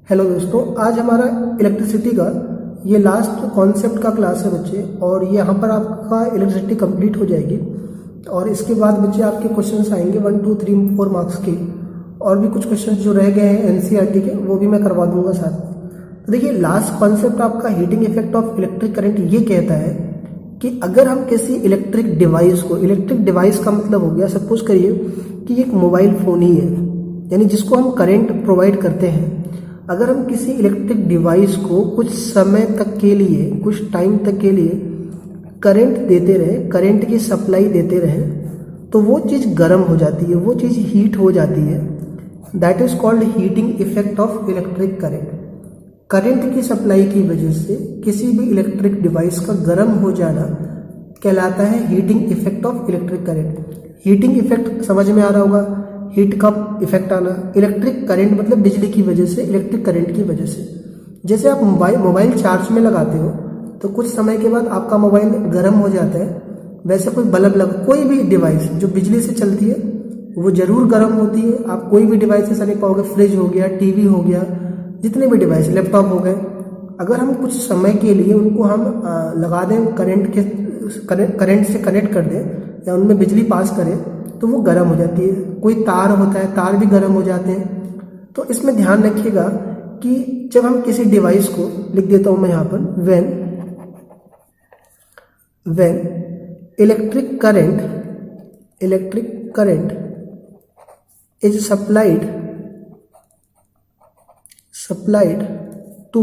Hello दोस्तों, आज हमारा इलेक्ट्रिसिटी का ये लास्ट कॉन्सेप्ट का क्लास है बच्चे। और ये यहाँ पर आपका इलेक्ट्रिसिटी कंप्लीट हो जाएगी और इसके बाद बच्चे आपके क्वेश्चंस आएंगे 1 2 3 4 मार्क्स के। और भी कुछ क्वेश्चंस जो रह गए हैं एनसीईआरटी के वो भी मैं करवा दूंगा साथ में। तो देखिए, लास्ट कॉन्सेप्ट आपका heating effect of electric current ये कहता है कि अगर हम किसी इलेक्ट्रिक डिवाइस को, इलेक्ट्रिक डिवाइस का मतलब हो गया, सपोज करिए कि एक मोबाइल फ़ोन ही है, यानी जिसको हम करंट प्रोवाइड करते हैं। अगर हम किसी इलेक्ट्रिक डिवाइस को कुछ समय तक के लिए, कुछ टाइम तक के लिए करंट देते रहे, करंट की सप्लाई देते रहे, तो वो चीज़ गर्म हो जाती है, वो चीज़ हीट हो जाती है। That is called heating effect of electric current. Current की सप्लाई की वजह से किसी भी इलेक्ट्रिक डिवाइस का गर्म हो जाना कहलाता है heating effect of electric current. Heating effect समझ में आ रहा होगा, हीट का इफेक्ट आना, इलेक्ट्रिक करंट मतलब बिजली की वजह से, इलेक्ट्रिक करंट की वजह से। जैसे आप मोबाइल चार्ज में लगाते हो तो कुछ समय के बाद आपका मोबाइल गर्म हो जाता है, वैसे कोई बल्ब कोई भी डिवाइस जो बिजली से चलती है वो जरूर गर्म होती है। आप कोई भी डिवाइस ऐसा नहीं पाओगे, फ्रिज हो गया, टीवी हो गया, जितने भी डिवाइस, लैपटॉप हो गए, अगर हम कुछ समय के लिए उनको हम लगा दें, करंट से कनेक्ट कर दें या उनमें बिजली पास करें तो वो गर्म हो जाती है। कोई तार होता है, तार भी गर्म हो जाते हैं। तो इसमें ध्यान रखिएगा कि जब हम किसी डिवाइस को, लिख देता हूं मैं यहाँ पर, when electric current is supplied to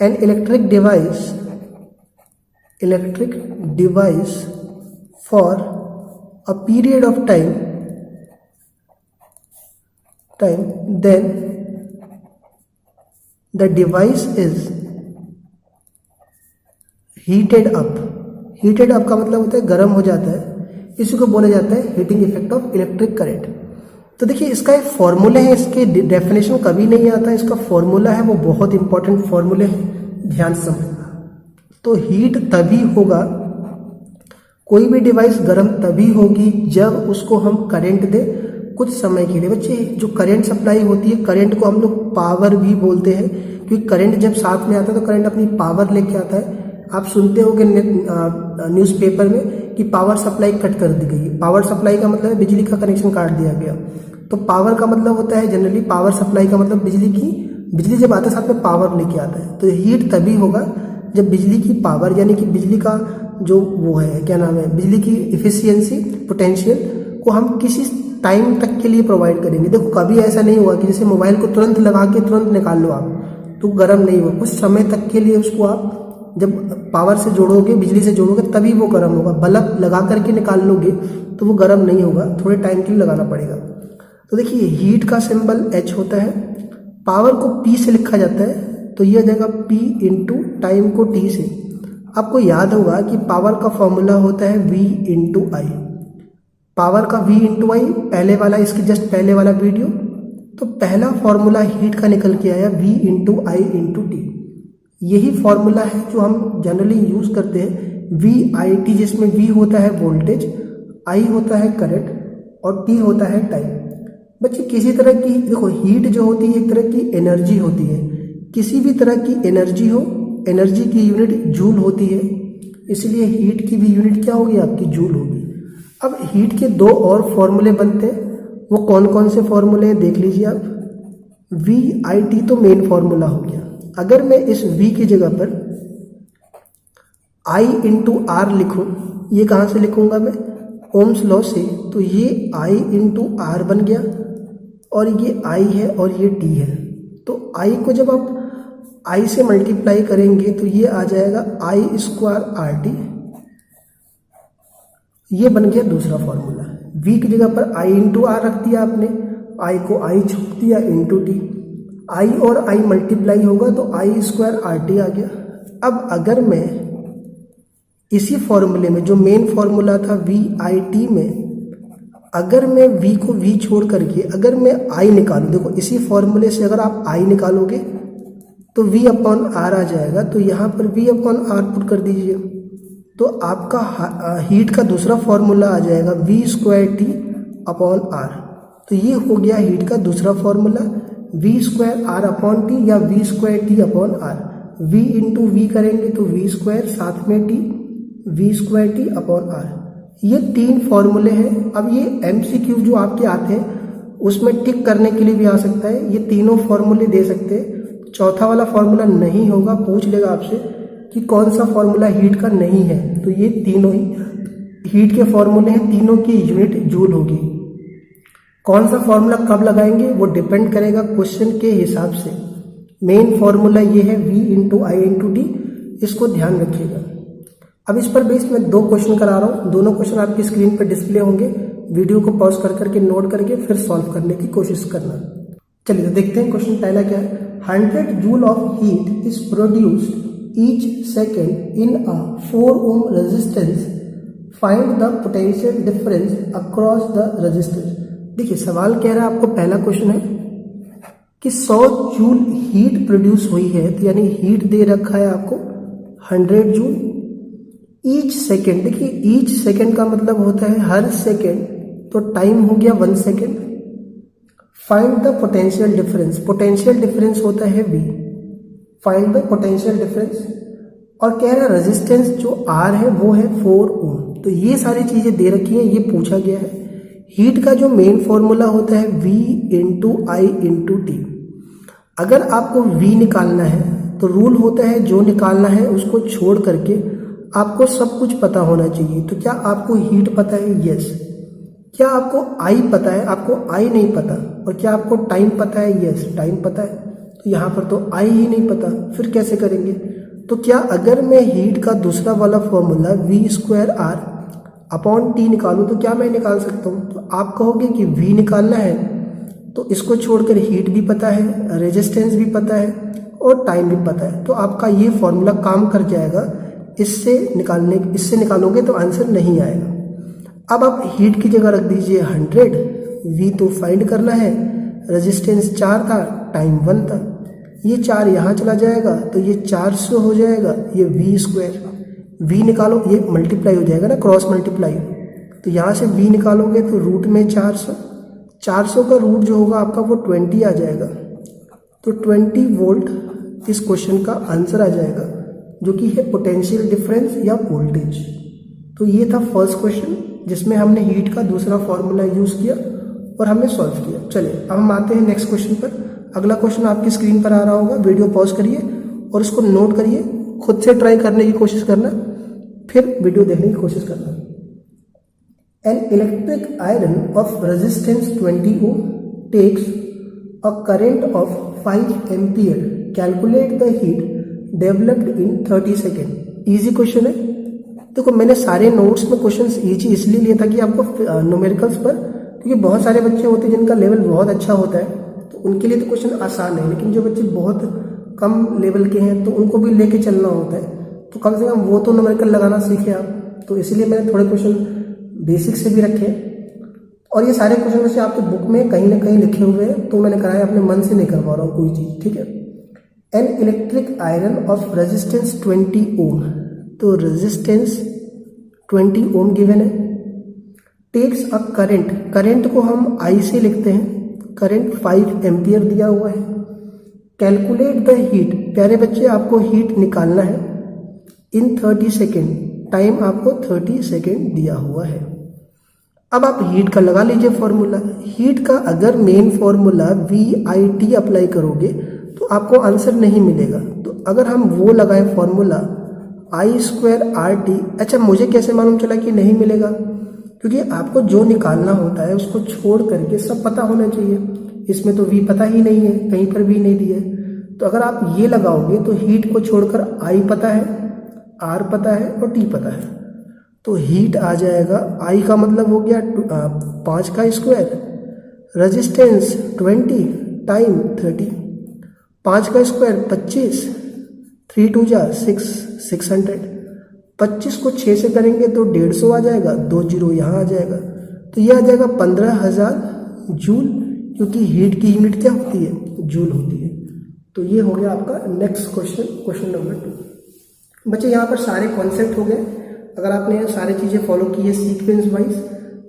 an electric device for a period of time, then the device is heated up का मतलब होता है गर्म हो जाता है। इसी को बोला जाता है heating effect of electric current. तो देखिए, इसका एक फॉर्मूला है, इसके डेफिनेशन कभी नहीं आता, इसका फॉर्मूला है, वो बहुत इंपॉर्टेंट फॉर्मूले है, ध्यान से समझना। तो हीट तभी होगा, कोई भी डिवाइस गर्म तभी होगी जब उसको हम करंट दें कुछ समय के लिए। बच्चे, जो करंट सप्लाई होती है, करंट को हम लोग पावर भी बोलते हैं, क्योंकि करंट जब साथ में आता है तो करंट अपनी पावर लेके आता है। आप सुनते होंगे न्यूज़पेपर में कि पावर सप्लाई कट कर दी गई। पावर सप्लाई का मतलब है बिजली का कनेक्शन काट दिया गया। तो पावर का मतलब होता है जनरली, पावर सप्लाई का मतलब बिजली जब आता है साथ में पावर लेके आता है। तो हीट तभी होगा जब बिजली की पावर, यानी कि बिजली का जो वो है, क्या नाम है, बिजली की इफिशियंसी, पोटेंशियल को हम किसी टाइम तक के लिए प्रोवाइड करेंगे। देखो, कभी ऐसा नहीं हुआ कि जैसे मोबाइल को तुरंत लगा के तुरंत निकाल लो आप, तो गर्म नहीं हुआ। कुछ समय तक के लिए उसको आप जब पावर से जोड़ोगे, बिजली से जोड़ोगे, तभी वो गर्म होगा। बल्ब लगा करके निकाल लोगे तो वो गर्म नहीं होगा, थोड़े टाइम के लिए लगाना पड़ेगा। तो देखिए, हीट का सिंबल H होता है, पावर को P से लिखा जाता है, तो ये आ जाएगा P इंटू टाइम को T से। आपको याद होगा कि पावर का फॉर्मूला होता है V इंटू आई। पावर का V इंटू आई, पहले वाला, इसके जस्ट पहले वाला वीडियो, तो पहला फॉर्मूला हीट का निकल के आया V इंटू आई इंटू टी। यही फॉर्मूला है जो हम जनरली यूज करते हैं, VIT, जिसमें V होता है वोल्टेज, I होता है करंट और T होता है टाइम। बच्चे, किसी तरह की, देखो, हीट जो होती है एक तरह की एनर्जी होती है। किसी भी तरह की एनर्जी हो, एनर्जी की यूनिट जूल होती है, इसलिए हीट की भी यूनिट क्या होगी आपकी, जूल होगी। अब हीट के दो और फॉर्मूले बनते हैं, वो कौन कौन से फॉर्मूले हैं देख लीजिए आप। VIT तो मेन फॉर्मूला हो गया। अगर मैं इस V की जगह पर I इंटू R लिखूं, ये कहाँ से लिखूंगा मैं, ओम्स लॉ से, तो ये I इंटू R बन गया और ये I है और ये T है। तो I को जब आप I से मल्टीप्लाई करेंगे तो ये आ जाएगा I स्क्वायर RT। ये बन गया दूसरा फॉर्मूला। V की जगह पर I इंटू R रख दिया आपने, I को I छोड़ दिया इंटू T, I और I मल्टीप्लाई होगा तो I स्क्वायर RT आ गया। अब अगर मैं इसी फॉर्मूले में, जो मेन फॉर्मूला था VIT में, अगर मैं V को V छोड़ करके अगर मैं I निकालूं, देखो इसी फॉर्मूले से अगर आप I निकालोगे तो V अपॉन R आ जाएगा। तो यहाँ पर V अपॉन R पुट कर दीजिए, तो आपका हीट का दूसरा फॉर्मूला आ जाएगा V square T upon R। तो ये हो गया हीट का दूसरा formula, V square R upon T या V square T upon R. v into V करेंगे तो वी स्क्वायर साथ में T, V square T upon R. ये 3 फॉर्मूले हैं। अब ये MCQ जो आपके आते हैं उसमें टिक करने के लिए भी आ सकता है, ये तीनों फॉर्मूले दे सकते हैं। चौथा वाला फॉर्मूला नहीं होगा, पूछ लेगा आपसे कि कौन सा फॉर्मूला हीट का नहीं है, तो ये तीनों ही हीट के फॉर्मूले हैं, तीनों की यूनिट जूल होगी। कौन सा फॉर्मूला कब लगाएंगे वो डिपेंड करेगा क्वेश्चन के हिसाब से। मेन फॉर्मूला ये है v इंटू आई इंटू टी, इसको ध्यान रखिएगा। अब इस पर बेस मैं 2 क्वेश्चन करा रहा हूँ, दोनों क्वेश्चन आपकी स्क्रीन पर डिस्प्ले होंगे। वीडियो को पॉज कर करके नोट करके फिर सॉल्व करने की कोशिश करना। चलिए तो देखते हैं क्वेश्चन पहला क्या है। 100 joule of heat is produced each second in a 4 ohm resistance, find the potential difference across the resistance. देखिए सवाल कह रहा है आपको, पहला क्वेश्चन है कि 100 जूल हीट प्रोड्यूस हुई है, तो यानी हीट दे रखा है आपको 100 जूल ईच सेकेंड। देखिए ईच सेकेंड का मतलब होता है हर सेकेंड, तो टाइम हो गया 1 second. Find the potential difference, potential difference होता है V, find the potential difference. और कह रहा है रेजिस्टेंस जो R है वो है 4 ओम। तो ये सारी चीजें दे रखी हैं, ये पूछा गया है। हीट का जो मेन फॉर्मूला होता है V इंटू आई इंटू टी। अगर आपको V निकालना है तो रूल होता है जो निकालना है उसको छोड़ करके आपको सब कुछ पता होना चाहिए। तो क्या आपको हीट पता है? यस। क्या आपको I पता है? आपको I नहीं पता। और क्या आपको टाइम पता है? यस, टाइम पता है। तो यहाँ पर तो I ही नहीं पता, फिर कैसे करेंगे? तो क्या अगर मैं हीट का दूसरा वाला formula V square R upon T निकालूं तो क्या मैं निकाल सकता हूँ? तो आप कहोगे कि V निकालना है तो इसको छोड़कर हीट भी पता है, रेजिस्टेंस भी पता है और टाइम भी पता है, तो आपका ये फॉर्मूला काम कर जाएगा। इससे निकालोगे तो आंसर नहीं आएगा। अब आप हीट की जगह रख दीजिए 100, V तो फाइंड करना है, रेजिस्टेंस 4 था, टाइम 1 था। ये 4 यहाँ चला जाएगा तो ये 400 हो जाएगा, ये V स्क्वायर। V निकालो, ये मल्टीप्लाई हो जाएगा ना, क्रॉस मल्टीप्लाई। तो यहाँ से V निकालोगे तो रूट में 400 का रूट जो होगा आपका वो 20 आ जाएगा। तो 20 वोल्ट इस क्वेश्चन का आंसर आ जाएगा, जो कि है पोटेंशियल डिफरेंस या वोल्टेज। तो ये था फर्स्ट क्वेश्चन जिसमें हमने हीट का दूसरा फॉर्मूला यूज किया और हमने सॉल्व किया। चलिए अब हम आते हैं नेक्स्ट क्वेश्चन पर। अगला क्वेश्चन आपकी स्क्रीन पर आ रहा होगा, वीडियो पॉज करिए और इसको नोट करिए, खुद से ट्राई करने की कोशिश करना, फिर वीडियो देखने की कोशिश करना। An electric iron of resistance 20 ohm takes a current of 5 ampere. Calculate the heat developed in 30 seconds. Easy question है। देखो मैंने सारे नोट्स में क्वेश्चंस इजी इसलिए लिया था कि आपको न्यूमेरिकल्स पर, क्योंकि बहुत सारे बच्चे होते हैं जिनका लेवल बहुत अच्छा होता है तो उनके लिए तो क्वेश्चन आसान है, लेकिन जो बच्चे बहुत कम लेवल के हैं तो उनको भी लेके चलना होता है, तो कम से कम वो तो न्यूमेरिकल लगाना सीखे आप। तो इसलिए मैंने थोड़े क्वेश्चन बेसिक से भी रखे, और ये सारे क्वेश्चन वैसे आपके बुक में कहीं ना कहीं लिखे हुए हैं, तो मैंने कराया, अपने मन से नहीं करवा रहा हूँ कोई चीज़, ठीक है। An electric iron of resistance 20 ओम, तो रेजिस्टेंस 20 ओम गिवन है। टेक्स अ करंट, करंट को हम I से लिखते हैं, करंट 5 एम्पियर दिया हुआ है। कैलकुलेट द हीट, प्यारे बच्चे आपको हीट निकालना है इन 30 सेकेंड, टाइम आपको 30 सेकेंड दिया हुआ है। अब आप हीट का लगा लीजिए फॉर्मूला। हीट का अगर मेन फॉर्मूला VIT अप्लाई करोगे तो आपको आंसर नहीं मिलेगा। तो अगर हम वो लगाए फॉर्मूला I स्क्वायर RT, अच्छा मुझे कैसे मालूम चला कि नहीं मिलेगा? क्योंकि आपको जो निकालना होता है उसको छोड़ करके सब पता होना चाहिए। इसमें तो V पता ही नहीं है, कहीं पर भी नहीं दिया है। तो अगर आप ये लगाओगे तो हीट को छोड़कर I पता है, R पता है और T पता है, तो हीट आ जाएगा। I का मतलब हो गया 5 का स्क्वायर, रेजिस्टेंस 20, टाइम 30, 5 का स्क्वायर 25, 3 2 जा 600, 25 को 6 से करेंगे तो 150 आ जाएगा, 2 जीरो यहाँ आ जाएगा, तो ये आ जाएगा 15,000 जूल, क्योंकि हीट की यूनिट क्या होती है? जूल होती है। तो ये हो गया आपका नेक्स्ट क्वेश्चन, क्वेश्चन नंबर 2। बच्चे यहाँ पर सारे कॉन्सेप्ट हो गए। अगर आपने सारी चीज़ें फॉलो की है सीक्वेंस वाइज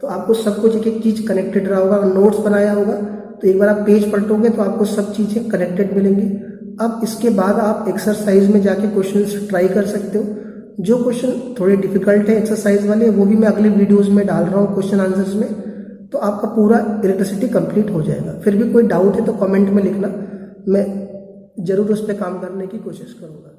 तो आपको सब कुछ एक एक चीज़ कनेक्टेड रहा होगा, नोट्स बनाया होगा तो एक बार आप पेज पलटोगे तो आपको सब चीज़ें कनेक्टेड मिलेंगी। अब इसके बाद आप एक्सरसाइज में जाके क्वेश्चंस ट्राई कर सकते हो। जो क्वेश्चन थोड़े डिफिकल्ट है एक्सरसाइज वाले, वो भी मैं अगले वीडियोस में डाल रहा हूँ क्वेश्चन आंसर्स में, तो आपका पूरा इलेक्ट्रिसिटी कंप्लीट हो जाएगा। फिर भी कोई डाउट है तो कमेंट में लिखना, मैं ज़रूर उस पर काम करने की कोशिश करूँगा।